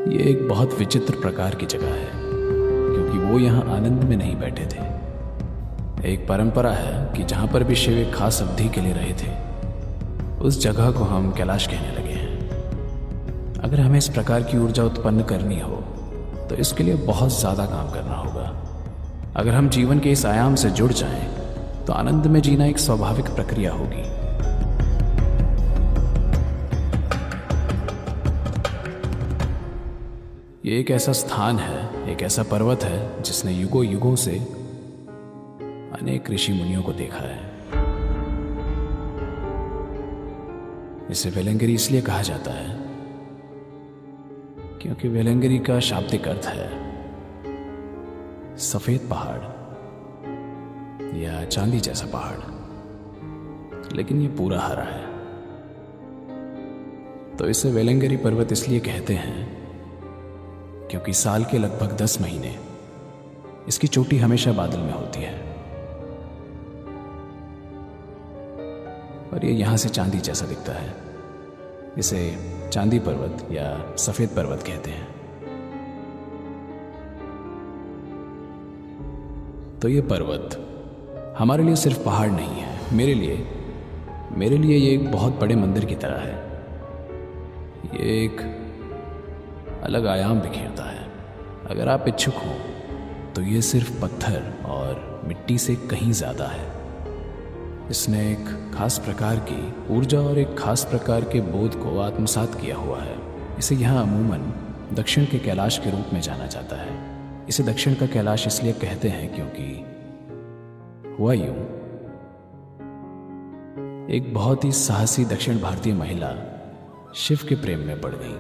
ये एक बहुत विचित्र प्रकार की जगह है, क्योंकि वो यहाँ आनंद में नहीं बैठे थे। एक परंपरा है कि जहाँ पर भी शिव एक खास अवधि के लिए रहे थे, उस जगह को हम कैलाश कहने लगे हैं। अगर हमें इस प्रकार की ऊर्जा उत्पन्न करनी हो तो इसके लिए बहुत ज़्यादा काम करना होगा। अगर हम जीवन के इस आयाम से जुड़ जाएं, तो आनंद में जीना एक स्वाभाविक प्रक्रिया होगी। ये एक ऐसा स्थान है, एक ऐसा पर्वत है जिसने युगों युगों से अनेक ऋषि मुनियों को देखा है। इसे वेलंगिरी इसलिए कहा जाता है क्योंकि वेलंगिरी का शाब्दिक अर्थ है सफेद पहाड़ या चांदी जैसा पहाड़, लेकिन ये पूरा हरा है। तो इसे वेलंगिरी पर्वत इसलिए कहते हैं क्योंकि साल के लगभग 10 महीने इसकी चोटी हमेशा बादल में होती है और ये यहां से चांदी जैसा दिखता है। इसे चांदी पर्वत या सफेद पर्वत कहते हैं। तो ये पर्वत हमारे लिए सिर्फ पहाड़ नहीं है, मेरे लिए ये एक बहुत बड़े मंदिर की तरह है। ये एक अलग आयाम बिखेरता है। अगर आप इच्छुक हो तो ये सिर्फ पत्थर और मिट्टी से कहीं ज़्यादा है। इसने एक खास प्रकार की ऊर्जा और एक खास प्रकार के बोध को आत्मसात किया हुआ है। इसे यहाँ अमूमन दक्षिण के कैलाश के रूप में जाना जाता है। इसे दक्षिण का कैलाश इसलिए कहते हैं क्योंकि हुआ यूं, एक बहुत ही साहसी दक्षिण भारतीय महिला शिव के प्रेम में पड़ गई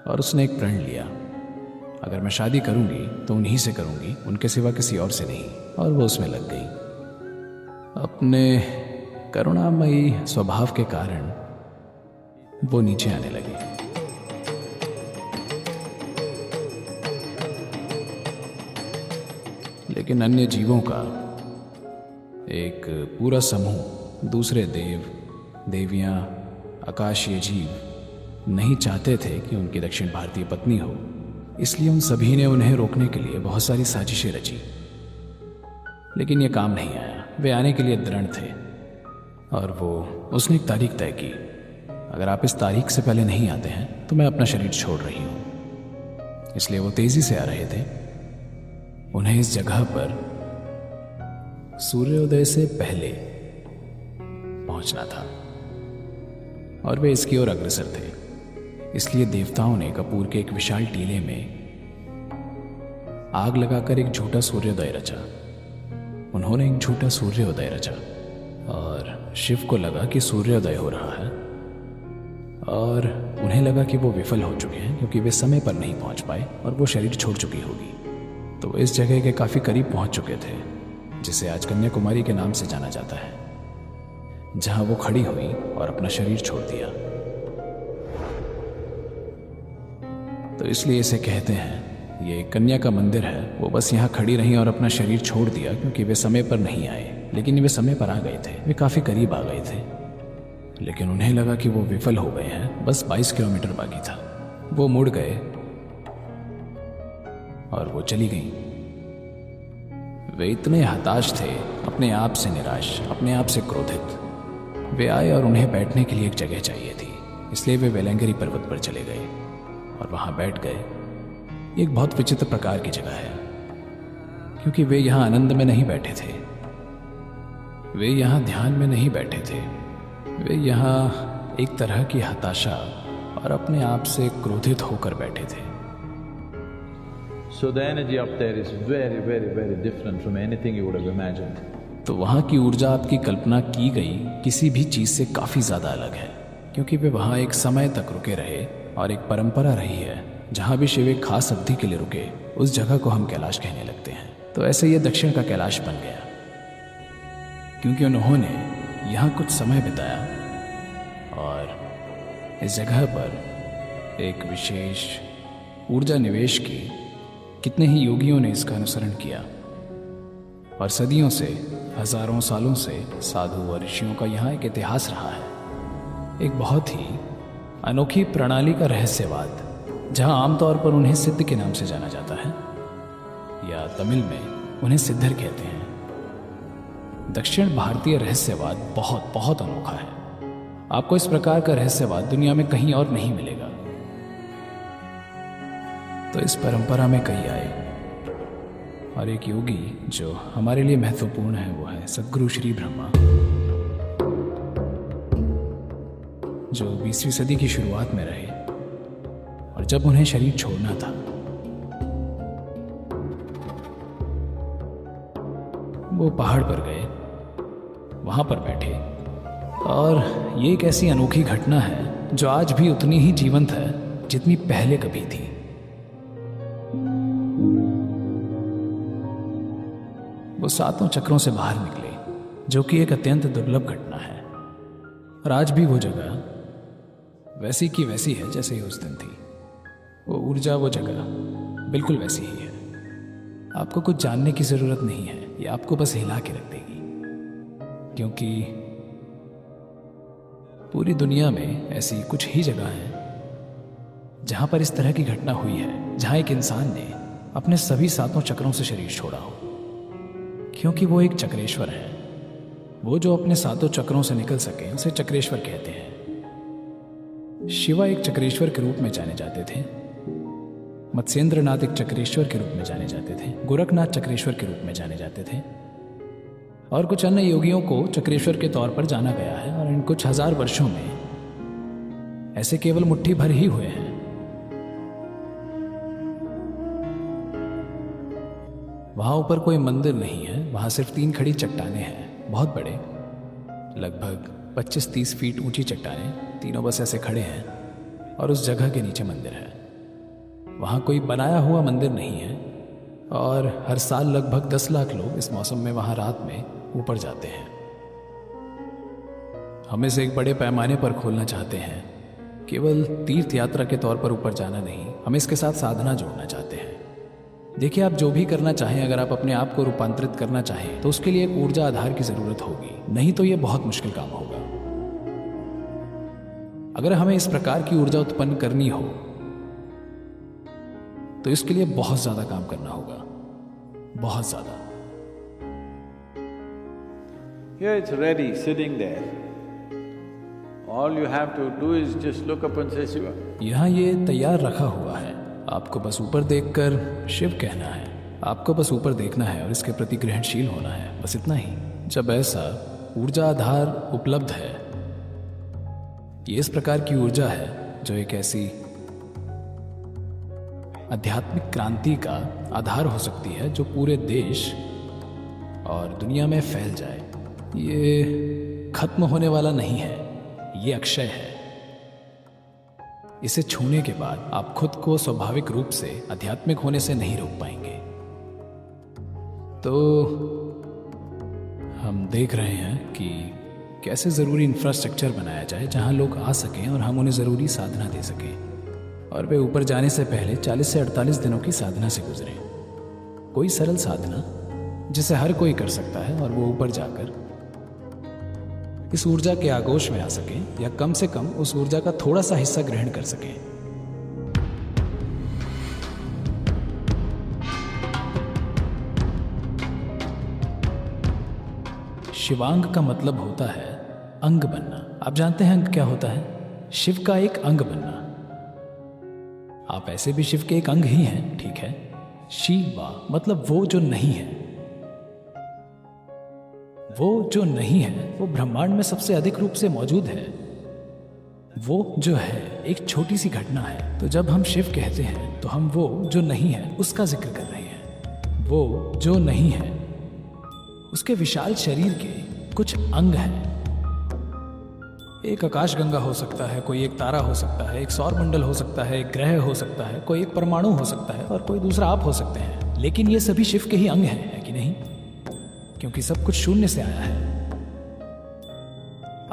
और उसने एक प्रण लिया, अगर मैं शादी करूंगी तो उन्हीं से करूंगी, उनके सिवा किसी और से नहीं। और वो उसमें लग गई। अपने करुणामयी स्वभाव के कारण वो नीचे आने लगी। लेकिन अन्य जीवों का एक पूरा समूह, दूसरे देव देवियां, आकाशीय जीव नहीं चाहते थे कि उनकी दक्षिण भारतीय पत्नी हो। इसलिए उन सभी ने उन्हें रोकने के लिए बहुत सारी साजिशें रची, लेकिन यह काम नहीं आया। वे आने के लिए दृढ़ थे और उसने एक तारीख तय की, अगर आप इस तारीख से पहले नहीं आते हैं तो मैं अपना शरीर छोड़ रही हूं। इसलिए वो तेजी से आ रहे थे। उन्हें इस जगह पर सूर्योदय से पहले पहुंचना था और वे इसकी ओर अग्रसर थे। इसलिए देवताओं ने कपूर के एक विशाल टीले में आग लगाकर एक झूठा सूर्योदय रचा। उन्होंने एक झूठा सूर्योदय रचा और शिव को लगा कि सूर्योदय हो रहा है और उन्हें लगा कि वो विफल हो चुके हैं क्योंकि वे समय पर नहीं पहुंच पाए और वो शरीर छोड़ चुकी होगी। तो वो इस जगह के काफी करीब पहुंच चुके थे, जिसे आज कन्याकुमारी के नाम से जाना जाता है, जहां वो खड़ी हुई और अपना शरीर छोड़ दिया। तो इसलिए इसे कहते हैं, ये कन्या का मंदिर है। वो बस यहाँ खड़ी रही और अपना शरीर छोड़ दिया क्योंकि वे समय पर नहीं आए, लेकिन वे समय पर आ गए थे। वे काफी करीब आ गए थे, लेकिन उन्हें लगा कि वो विफल हो गए हैं। बस 22 किलोमीटर बाकी था। वो मुड़ गए और वो चली गई। वे इतने हताश थे, अपने आप से निराश, अपने आप से क्रोधित। वे आए और उन्हें बैठने के लिए एक जगह चाहिए थी, इसलिए वे वेलंगिरी पर्वत पर चले गए और वहां बैठ गए। एक बहुत विचित्र प्रकार की जगह है, क्योंकि वे यहां आनंद में नहीं बैठे थे, वे यहां ध्यान में नहीं बैठे थे। वे यहां एक तरह की हताशा और अपने आप से क्रोधित होकर बैठे थे। So the energy up there is very, very, very different from anything you would have imagined. तो वहां की ऊर्जा आपकी कल्पना की गई किसी भी चीज से काफी ज्यादा अलग है, क्योंकि वे वहां एक समय तक रुके रहे और एक परंपरा रही है, जहां भी शिव एक खास अवधि के लिए रुके उस जगह को हम कैलाश कहने लगते हैं। तो ऐसे ये दक्षिण का कैलाश बन गया, क्योंकि उन्होंने यहाँ कुछ समय बिताया और इस जगह पर एक विशेष ऊर्जा निवेश की। कितने ही योगियों ने इसका अनुसरण किया और सदियों से, हजारों सालों से साधु और ऋषियों का यहाँ एक इतिहास रहा है। एक बहुत ही अनोखी प्रणाली का रहस्यवाद, जहां आमतौर पर उन्हें सिद्ध के नाम से जाना जाता है, या तमिल में उन्हें सिद्धर कहते हैं। दक्षिण भारतीय रहस्यवाद बहुत बहुत अनोखा है। आपको इस प्रकार का रहस्यवाद दुनिया में कहीं और नहीं मिलेगा। तो इस परंपरा में कई आए, और एक योगी जो हमारे लिए महत्वपूर्ण है वो है सद्गुरु श्री ब्रह्मा, जो 20वीं सदी की शुरुआत में रहे। और जब उन्हें शरीर छोड़ना था, वो पहाड़ पर गए, वहां पर बैठे, और ये एक ऐसी अनोखी घटना है जो आज भी उतनी ही जीवंत है जितनी पहले कभी थी। वो 7 चक्रों से बाहर निकले, जो कि एक अत्यंत दुर्लभ घटना है। और आज भी वो जगह वैसी की वैसी है जैसे ही उस दिन थी। वो ऊर्जा, वो जगह बिल्कुल वैसी ही है। आपको कुछ जानने की जरूरत नहीं है, ये आपको बस हिला के रख देगी। क्योंकि पूरी दुनिया में ऐसी कुछ ही जगह हैं जहां पर इस तरह की घटना हुई है, जहां एक इंसान ने अपने सभी 7 चक्रों से शरीर छोड़ा हो। क्योंकि वो एक चक्रेश्वर है। वो जो अपने 7 चक्रों से निकल सके उसे चक्रेश्वर कहते हैं। शिवा एक चक्रेश्वर के रूप में जाने जाते थे, मत्स्येंद्रनाथ एक चक्रेश्वर के रूप में जाने जाते थे, गोरखनाथ चक्रेश्वर के रूप में जाने जाते थे, और कुछ अन्य योगियों को चक्रेश्वर के तौर पर जाना गया है। और इन कुछ हजार वर्षों में ऐसे केवल मुट्ठी भर ही हुए हैं। वहां ऊपर कोई मंदिर नहीं है, वहां सिर्फ 3 खड़ी चट्टानें हैं, बहुत बड़े, लगभग 25-30 फीट ऊंची चट्टानें, तीनों बस ऐसे खड़े हैं, और उस जगह के नीचे मंदिर है। वहां कोई बनाया हुआ मंदिर नहीं है, और हर साल लगभग 10 लाख लोग इस मौसम में वहां रात में ऊपर जाते हैं। हम इसे एक बड़े पैमाने पर खोलना चाहते हैं, केवल तीर्थ यात्रा के तौर पर ऊपर जाना नहीं, हम इसके साथ साधना जोड़ना चाहते हैं। देखिए, आप जो भी करना चाहें, अगर आप अपने आप को रूपांतरित करना चाहें तो उसके लिए एक ऊर्जा आधार की जरूरत होगी, नहीं तो यह बहुत मुश्किल काम होगा। अगर हमें इस प्रकार की ऊर्जा उत्पन्न करनी हो तो इसके लिए बहुत ज्यादा काम करना होगा, बहुत ज्यादा। Here it's ready, sitting there. All you have to do is just look up and say Shiva. यहाँ ये तैयार रखा हुआ है, आपको बस ऊपर देखकर शिव कहना है, आपको बस ऊपर देखना है और इसके प्रति ग्रहणशील होना है, बस इतना ही। जब ऐसा ऊर्जा आधार उपलब्ध है, ये इस प्रकार की ऊर्जा है जो एक ऐसी आध्यात्मिक क्रांति का आधार हो सकती है जो पूरे देश और दुनिया में फैल जाए। ये खत्म होने वाला नहीं है, ये अक्षय है। इसे छूने के बाद आप खुद को स्वाभाविक रूप से आध्यात्मिक होने से नहीं रोक पाएंगे। तो हम देख रहे हैं कि कैसे ज़रूरी इंफ्रास्ट्रक्चर बनाया जाए जहां लोग आ सकें और हम उन्हें ज़रूरी साधना दे सकें, और वे ऊपर जाने से पहले 40 से 48 दिनों की साधना से गुजरें। कोई सरल साधना जिसे हर कोई कर सकता है, और वो ऊपर जाकर इस ऊर्जा के आगोश में आ सकें, या कम से कम उस ऊर्जा का थोड़ा सा हिस्सा ग्रहण कर सकें। शिवांग का मतलब होता है अंग बनना। आप जानते हैं अंग क्या होता है? शिव का एक अंग बनना। आप ऐसे भी शिव के एक अंग ही हैं, ठीक है। शिवा मतलब वो जो नहीं है। वो जो नहीं है वो ब्रह्मांड में सबसे अधिक रूप से मौजूद है। वो जो है एक छोटी सी घटना है। तो जब हम शिव कहते हैं तो हम वो जो नहीं है उसका जिक्र कर रहे हैं। वो जो नहीं है उसके विशाल शरीर के कुछ अंग हैं। एक आकाशगंगा हो सकता है, कोई एक तारा हो सकता है, एक सौर मंडल हो सकता है, एक ग्रह हो सकता है, कोई एक परमाणु हो सकता है, और कोई दूसरा आप हो सकते हैं। लेकिन ये सभी शिव के ही अंग हैं, है कि नहीं? क्योंकि सब कुछ शून्य से आया है।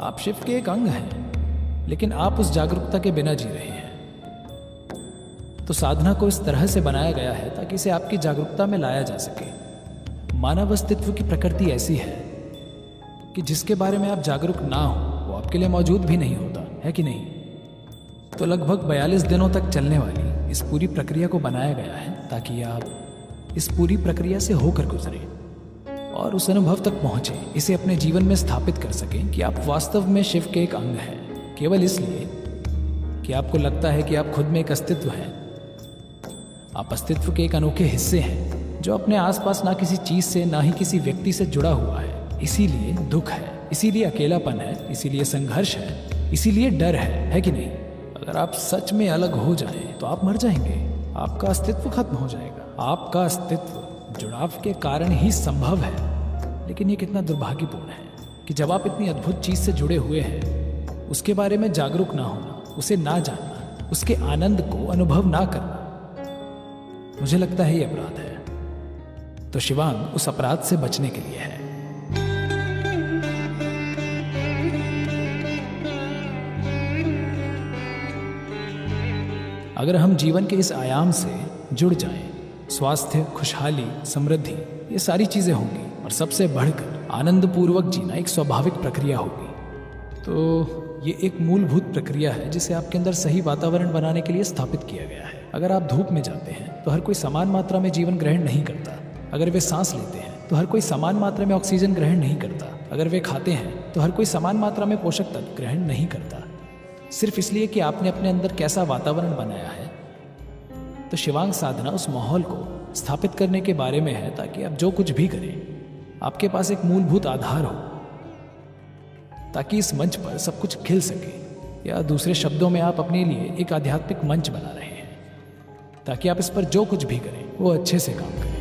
आप शिव के एक अंग हैं, लेकिन आप उस जागरूकता के बिना जी रहे हैं। तो साधना को इस तरह से बनाया गया है ताकि इसे आपकी जागरूकता में लाया जा सके। मानव अस्तित्व की प्रकृति ऐसी है कि जिसके बारे में आप जागरूक ना हो वो आपके लिए मौजूद भी नहीं होता। है कि नहीं? तो लगभग 42 दिनों तक चलने वाली इस पूरी प्रक्रिया को बनाया गया है ताकि आप इस पूरी प्रक्रिया से होकर गुजरें और उस अनुभव तक पहुंचे, इसे अपने जीवन में स्थापित कर सकें कि आप वास्तव में शिव के एक अंग हैं, केवल इसलिए कि आपको लगता है कि आप खुद में एक अस्तित्व हैं। आप अस्तित्व के एक अनोखे हिस्से हैं जो अपने आसपास ना किसी चीज से ना ही किसी व्यक्ति से जुड़ा हुआ है। इसीलिए दुख है, इसीलिए अकेलापन है, इसीलिए संघर्ष है, इसीलिए डर है कि नहीं? अगर आप सच में अलग हो जाएं तो आप मर जाएंगे, आपका अस्तित्व खत्म हो जाएगा। आपका अस्तित्व जुड़ाव के कारण ही संभव है। लेकिन ये कितना दुर्भाग्यपूर्ण है कि जब आप इतनी अद्भुत चीज से जुड़े हुए हैं, उसके बारे में जागरूक ना होना, उसे ना जानना, उसके आनंद को अनुभव ना करना, मुझे लगता है ये अपराध है। तो शिवांग उस अपराध से बचने के लिए है। अगर हम जीवन के इस आयाम से जुड़ जाएं, स्वास्थ्य, खुशहाली, समृद्धि, ये सारी चीजें होंगी और सबसे बढ़कर आनंदपूर्वक जीना एक स्वाभाविक प्रक्रिया होगी। तो ये एक मूलभूत प्रक्रिया है जिसे आपके अंदर सही वातावरण बनाने के लिए स्थापित किया गया है। अगर आप धूप में जाते हैं तो हर कोई समान मात्रा में जीवन ग्रहण नहीं करता। अगर वे सांस लेते हैं तो हर कोई समान मात्रा में ऑक्सीजन ग्रहण नहीं करता। अगर वे खाते हैं तो हर कोई समान मात्रा में पोषक तत्व ग्रहण नहीं करता, सिर्फ इसलिए कि आपने अपने अंदर कैसा वातावरण बनाया है। तो शिवांग साधना उस माहौल को स्थापित करने के बारे में है ताकि आप जो कुछ भी करें, आपके पास एक मूलभूत आधार हो, ताकि इस मंच पर सब कुछ खिल सके। या दूसरे शब्दों में, आप अपने लिए एक आध्यात्मिक मंच बना रहे हैं ताकि आप इस पर जो कुछ भी करें वो अच्छे से काम करें।